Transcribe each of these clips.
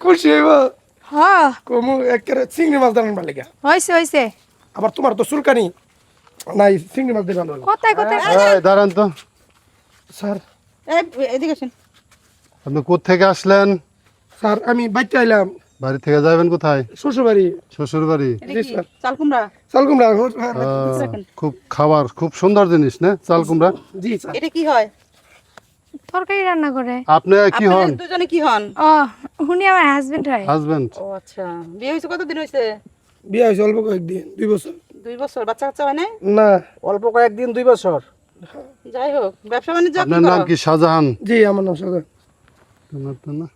খুশি হইব হ্যাঁ কমু একেবারে চিংড়ি মাছ দাঁড়ান বালিকা হয়েছে আবার তোমার তো চুলকানি নাই চিংড়ি মাছ দিয়ে ভালো হলো। কোথায় এই দাঁড়ান তো, স্যার এদিকে আসেন। আপনি কোত্থেকে আসলেন? স্যার আমি বাইতে আইলাম বাড়ি থেকে যাবেন কোথায়? শ্বশুর বাড়ি। শ্বশুর বাড়ি। এটা জি কি স্যার। চাল কুমড়া? চাল কুমড়া খুব খাবার, খুব সুন্দর জিনিস না চাল কুমড়া? জি স্যার। এটা কি হয়? তরকারি রান্না করে আপনি কি হন? আপনারা দুজনে কি হন? ও উনি আমার হাজবেন্ড হয় হাজবেন্ড? ও আচ্ছা, বিয়ে হয়েছে কতদিন হয়েছে? বিয়ে হয়েছে অল্প কয়েকদিন 2 বছর। 2 বছর। বাচ্চা কাচ্চা হয় নাই? না অল্প কয়েকদিন 2 বছর। যাই হোক, ব্যবসা বাণিজ্য কি আপনার নাম করো? কি? শাহজাহান? জি আমার নাম সাগর। না,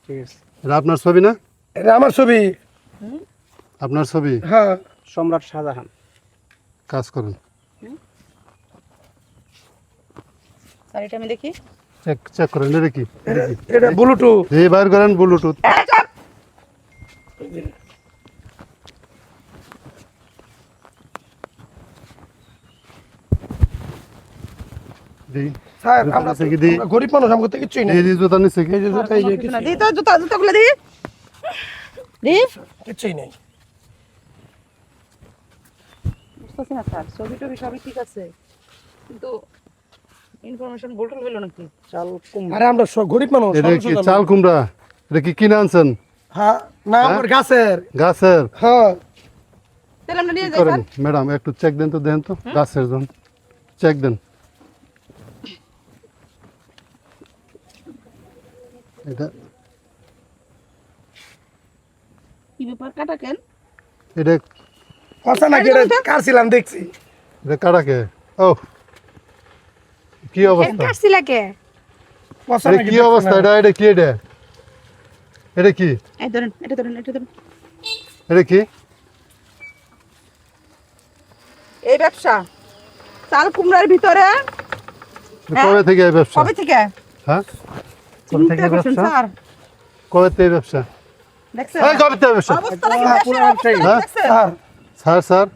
ঠিক আছে। এটা আপনার ছবি না? এটা আমার ছবি। আপনার ছবি? হ্যাঁ সম্রাট শাহজাহান। কাজ করুন, স্যার এটা আমি দেখি। চেক করেন। এটা কি? এটা ব্লুটুথ। এই বাইর করেন ব্লুটুথ। দেখি। স্যার জুতা আমরা নিচে কি দিই? আমরা গরিব মানুষ আমাকে তো কিছুই নেই। এই যে জুতা নিচ্ছে কি? এই যে জুতা এই যে কিছু না, দিই তো জুতাগুলো দিই। দিই? কিছুই নেই। বুঝতেছি না স্যার, ছবি টবি সবই ঠিক আছে, কিন্তু ইনফরমেশন ভুলটুল হলো নাকি? চাল কুমড়া। আরে আমরা সব গরিব মানুষ। এটা সরল কি সোজা চাল লোক। কুমড়া? এটা কি কিনে আনছেন হ্যাঁ না আমার গাছের। গাছের? হ্যাঁ তাহলে আমরা নিয়ে যাই করেন স্যার। ম্যাডাম, একটু চেক দেন তো, দেন তো গাছের জন চেক দেন। এটা কি ব্যাপার, কাটা কেন? এটা কথা নাকি এটা কাটছিলাম দেখছি। এটা কাটাকে? ও কি অবস্থা, কাটছিলা কে কথা এটা নাকি কি অবস্থা? এটা কি? এটা কি? এই ধরেন, এটা ধরেন, এটা ধরেন। এটা কি? এই ব্যবসা চাল কুমড়ার ভিতরে এটা কবে থেকে এই ব্যবসা? কবে থেকে? হ্যাঁ, কবে থেকে চিন্তা করছেন ব্যবসা? স্যার? কবে থেকে ব্যবসা? দেখছেন এই কবে থেকে ব্যবসা? অবস্থা নাকি ব্যবসার অবস্থা হ্যাঁ? দেখছেন? স্যার স্যার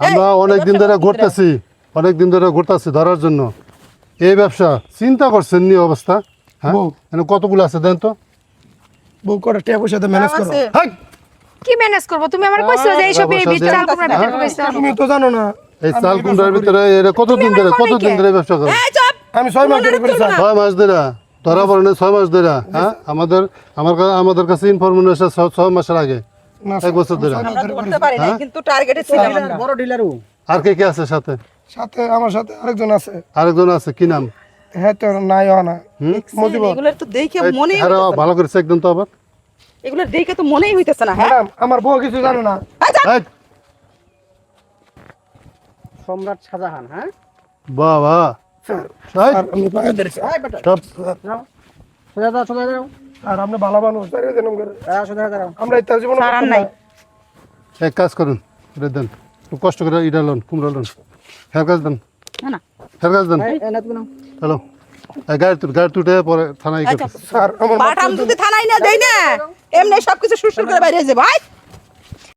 আমরা অনেক দিন ধরে ঘুরতেছি ধরার জন্য। এই ব্যবসা চিন্তা করছেন নি অবস্থা? হ্যাঁ, বউ। এখানে কতগুলো আছে দেন তো? বউ করে টাকা পয়সা দিয়ে ম্যানেজ করো। আছে। হাই! কি ম্যানেজ করবো? তুমি আমার কইছো যে এইসব এই ব্যবসা বিচার দিয়ে- তোমরা হ্যাঁ? টাকা কইছো তুমি তো জানো না এই আমি চাল এই কুমড়ার ব্যবসা করি। ভিতরে এরা কতদিন ধরে ব্যবসা করে? এই চুপ! আমি 6 মাস ধরে করি স্যার। 6 মাস ধরে ধরা পড়ে 6 মাস ধরে। হ্যাঁ, আমাদের কাছে ইনফরমেশন এসে 6 মাসের আগে, না, 1 বছর ধরে। ছয় মাস আমরা ধরে করি। ধরতে পারি না, হ্যাঁ? কিন্তু টার্গেটে ছিলাম আমরা। বড় ডিলারও। আর কে কে আছে সাথে? সাথে আমার সাথে আরেকজন আছে। আরেকজন আছে, কি নাম? হ্যাঁ তো নাই না মজিব। এগুলো তো দেখে মনেই হ্যাঁ, হইতেছে না। ভালো করে চেক দেন তো আবার। এগুলো দেখে তো মনেই হইতেছে না। হ্যাঁ ম্যাডাম আমার বউ কিছু জানো না। এই, সম্রাট শাহজাহান। হ্যাঁ বাবা স্যার এই, আর আমি পায়ে ধরেছি। এই বেটা সব যাও, সোজা দাও, সোজা দাও। আর আপনি ভালো মানুষ তাই দেন করে। সোজা দাও। আমরা ইত্যাদি জীবন স্যার, আর নাই। এক কাজ করুন, এটা দেন একটু কষ্ট করে, ইটা লোন কুমড়া লোন, ফের কাজ দেন, না না, ফের কাজ দেন। এই না তুমি নাও। হ্যালো, গাড়ি তুটে পরে থানায় আচ্ছা। গেছে। স্যার আমার বাটাম যদি থানায় না দেই না, এমনি সবকিছু সুরসুর করে বাইরে যাবে ভাই।